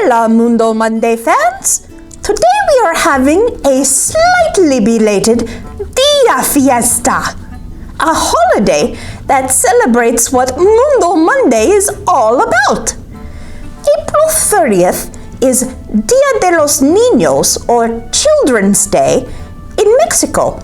Hola, Mundo Monday fans! Today we are having a slightly belated Dia Fiesta, a holiday that celebrates what Mundo Monday is all about. April 30th is Dia de los Niños, or Children's Day, in Mexico.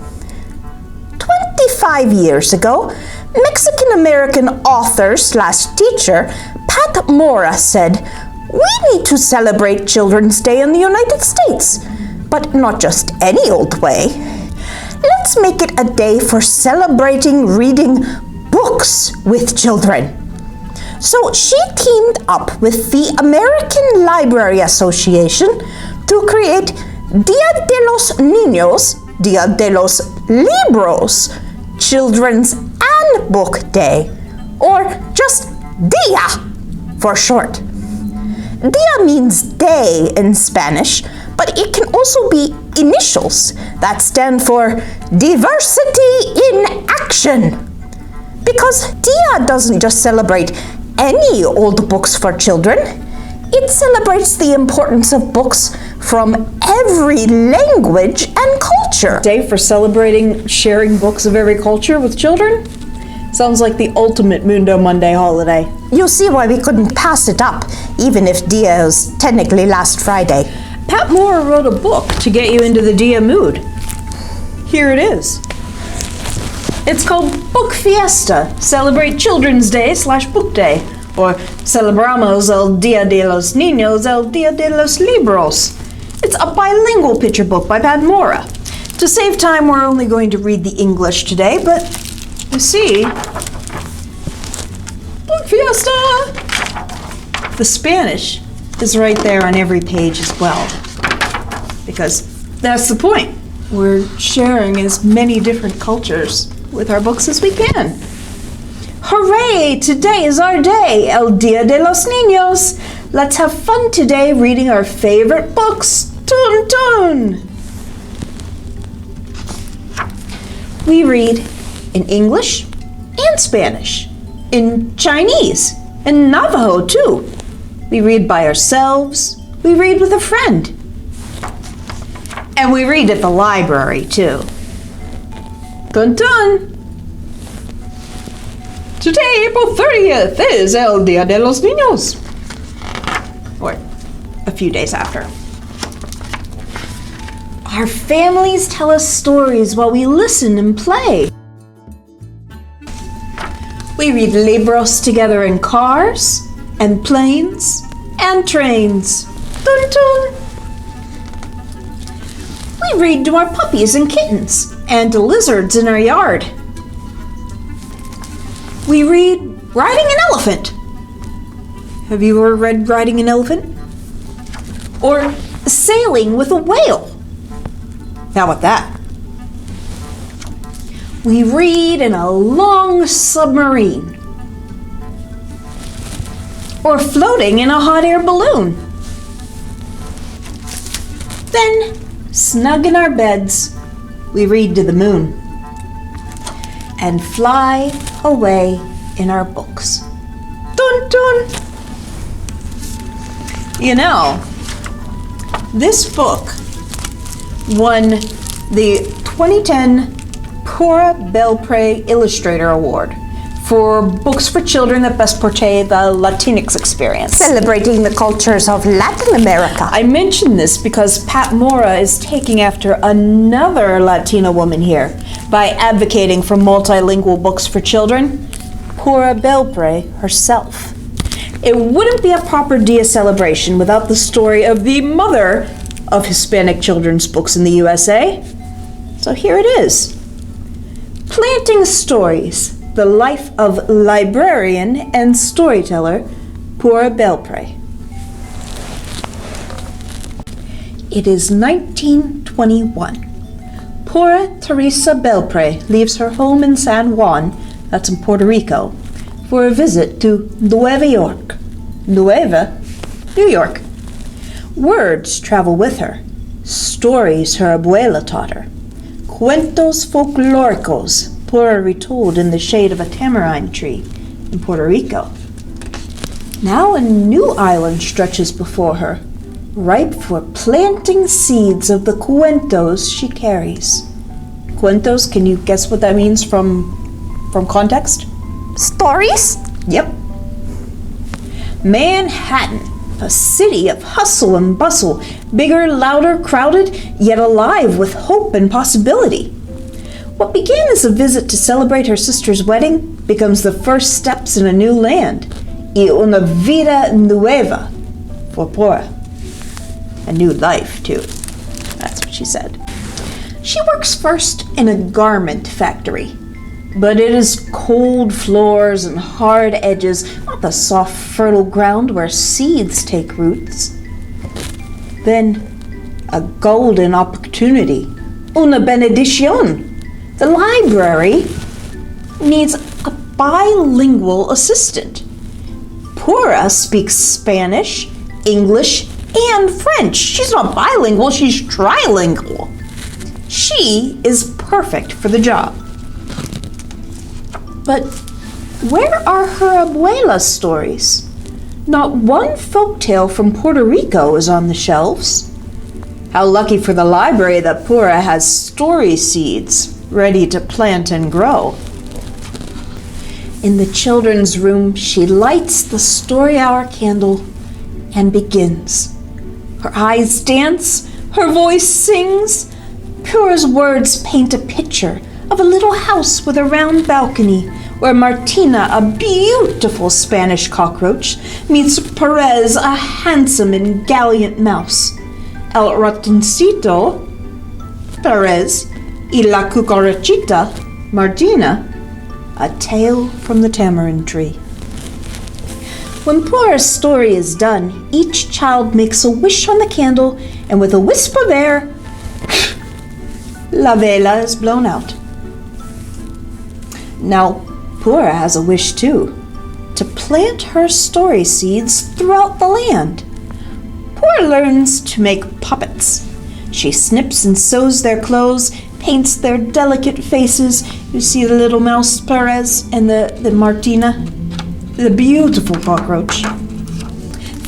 25 years ago, Mexican-American author/teacher Pat Mora said, "We need to celebrate Children's Day in the United States, but not just any old way. Let's make it a day for celebrating reading books with children." So she teamed up with the American Library Association to create Dia de los Niños, Dia de los Libros, Children's and Book Day, or just Dia for short. Dia means day in Spanish, but it can also be initials that stand for Diversity in Action. Because Dia doesn't just celebrate any old books for children, it celebrates the importance of books from every language and culture. Day for celebrating sharing books of every culture with children? Sounds like the ultimate Mundo Monday holiday. You see why we couldn't pass it up, even if Dia is technically last Friday. Pat Mora wrote a book to get you into the Dia mood. Here it is. It's called Book Fiesta, Celebrate Children's Day / Book Day, or Celebremos el Dia de los Niños, el Dia de los Libros. It's a bilingual picture book by Pat Mora. To save time, we're only going to read the English today, but you see, Book Fiesta! The Spanish is right there on every page as well, because that's the point. We're sharing as many different cultures with our books as we can. Hooray! Today is our day, El Dia de los Niños. Let's have fun today reading our favorite books. Tun tun! We read in English and Spanish, in Chinese and Navajo too. We read by ourselves, we read with a friend. And we read at the library too. Dun dun! Today, April 30th, is El Dia de los Niños. Or a few days after. Our families tell us stories while we listen and play. We read Libros together in cars, and planes, and trains. Dun dun! We read to our puppies and kittens, and to lizards in our yard. We read Riding an Elephant. Have you ever read Riding an Elephant? Or Sailing with a Whale. How about that? We read in a long submarine. Or floating in a hot air balloon. Then, snug in our beds, we read to the moon. And fly away in our books. Dun dun! You know, this book won the 2010 Pura Belpre Illustrator Award for books for children that best portray the Latinx experience. Celebrating the cultures of Latin America. I mention this because Pat Mora is taking after another Latina woman here by advocating for multilingual books for children, Pura Belpre herself. It wouldn't be a proper Dia celebration without the story of the mother of Hispanic children's books in the USA. So here it is. Planting Stories, the life of librarian and storyteller Pura Belpre. It is 1921. Pura Teresa Belpre leaves her home in San Juan, that's in Puerto Rico, for a visit to Nueva York. Nueva, New York. Words travel with her, stories her abuela taught her, cuentos folclóricos Pura retold in the shade of a tamarind tree in Puerto Rico. Now a new island stretches before her, ripe for planting seeds of the cuentos she carries. Cuentos, can you guess what that means from context? Stories? Yep. Manhattan, a city of hustle and bustle, bigger, louder, crowded, yet alive with hope and possibility. What began as a visit to celebrate her sister's wedding becomes the first steps in a new land, y una vida nueva for Pura. A new life, too. That's what she said. She works first in a garment factory, but it is cold floors and hard edges, not the soft, fertile ground where seeds take roots. Then, a golden opportunity, una benedición. The library needs a bilingual assistant. Pura speaks Spanish, English, and French. She's not bilingual, she's trilingual. She is perfect for the job. But where are her abuela's stories? Not one folktale from Puerto Rico is on the shelves. How lucky for the library that Pura has story seeds ready to plant and grow. In the children's room, she lights the story hour candle and begins. Her eyes dance, her voice sings. Pura's words paint a picture of a little house with a round balcony where Martina, a beautiful Spanish cockroach, meets Perez, a handsome and gallant mouse. El ratoncito, Perez, y la cucarachita, Martina, a tale from the tamarind tree. When Pura's story is done, each child makes a wish on the candle, and with a wisp of air, la vela is blown out. Now, Pura has a wish too, to plant her story seeds throughout the land. Pura learns to make puppets. She snips and sews their clothes, paints their delicate faces. You see the little mouse Perez and the Martina, the beautiful cockroach.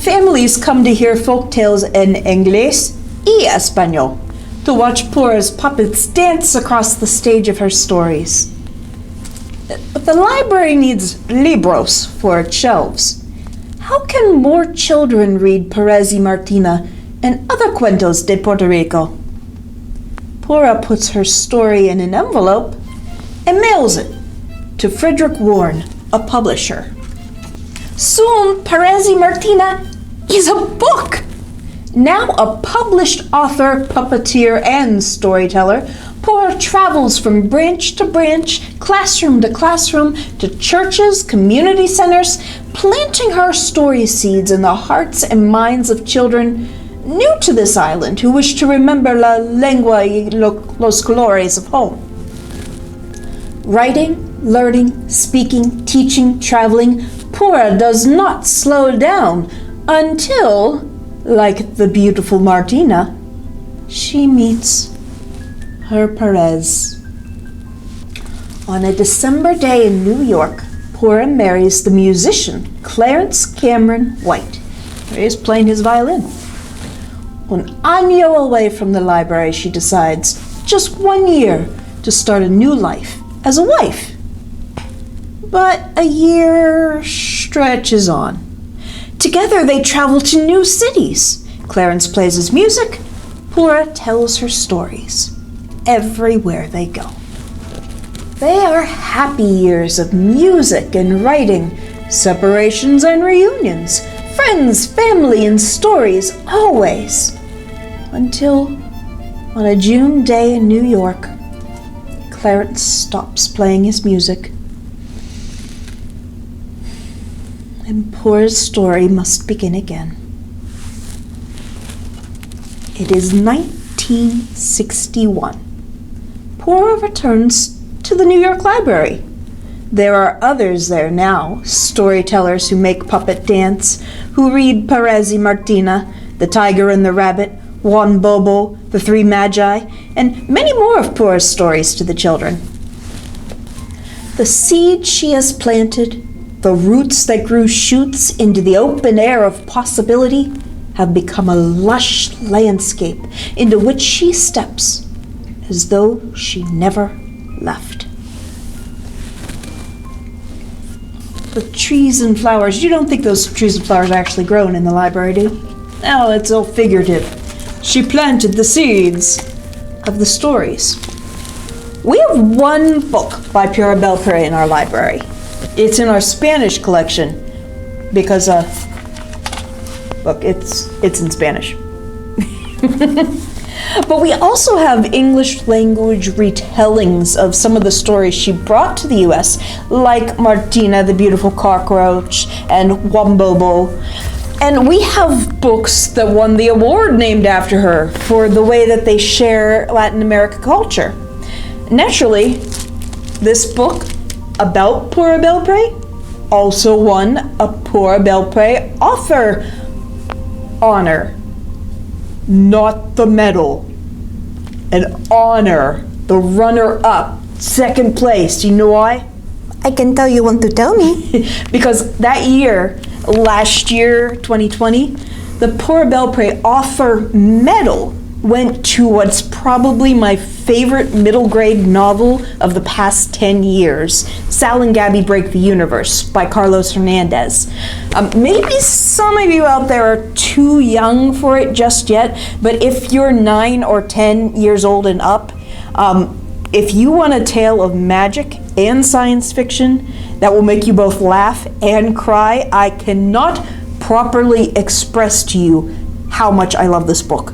Families come to hear folktales in Inglés y Español, to watch Pura's puppets dance across the stage of her stories. But the library needs Libros for its shelves. How can more children read Perez y Martina and other cuentos de Puerto Rico? Pura puts her story in an envelope and mails it to Frederick Warren, a publisher. Soon, Perez y Martina is a book! Now a published author, puppeteer, and storyteller, Pura travels from branch to branch, classroom to classroom, to churches, community centers, planting her story seeds in the hearts and minds of children new to this island who wish to remember la lengua y los colores of home. Writing, learning, speaking, teaching, traveling, Pura does not slow down until, like the beautiful Martina, she meets her Perez. On a December day in New York, Pura marries the musician Clarence Cameron White. He is playing his violin. Un año away from the library, she decides, just 1 year, to start a new life as a wife. But a year stretches on. Together they travel to new cities. Clarence plays his music, Pura tells her stories. Everywhere they go. They are happy years of music and writing, separations and reunions, friends, family, and stories, always. Until, on a June day in New York, Clarence stops playing his music. And Pura's story must begin again. It is 1961. Pura returns to the New York Library. There are others there now, storytellers who make puppet dance, who read Perez y Martina, The Tiger and the Rabbit, Juan Bobo, The Three Magi, and many more of Pura's stories to the children. The seed she has planted, the roots that grew shoots into the open air of possibility, have become a lush landscape into which she steps as though she never left. The trees and flowers, you don't think those trees and flowers are actually grown in the library, do you? No, it's all figurative. She planted the seeds of the stories. We have one book by Pura Belpre in our library. It's in our Spanish collection because, look, it's in Spanish. But we also have English language retellings of some of the stories she brought to the US, like Martina the Beautiful Cockroach and Wambobo. And we have books that won the award named after her for the way that they share Latin America culture. Naturally, this book about Pura Belpre also won a Pura Belpre author honor. Not the medal, an honor, the runner-up, second place. Do you know why? I can tell you want to tell me. Because that year, last year, 2020, the Pura Belpre author medal went to what's probably my favorite middle grade novel of the past 10 years, Sal and Gabby Break the Universe by Carlos Hernandez. Maybe some of you out there are too young for it just yet, but if you're 9 or 10 years old and up, if you want a tale of magic and science fiction that will make you both laugh and cry, I cannot properly express to you how much I love this book.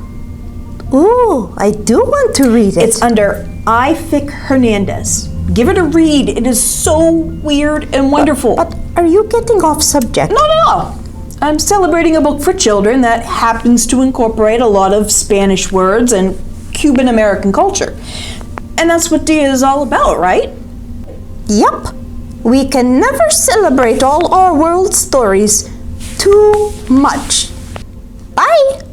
Ooh, I do want to read it. It's under Ific Hernandez. Give it a read. It is so weird and wonderful. But are you getting off subject? Not at all. I'm celebrating a book for children that happens to incorporate a lot of Spanish words and Cuban American culture. And that's what Dia is all about, right? Yup. We can never celebrate all our world stories too much. Bye!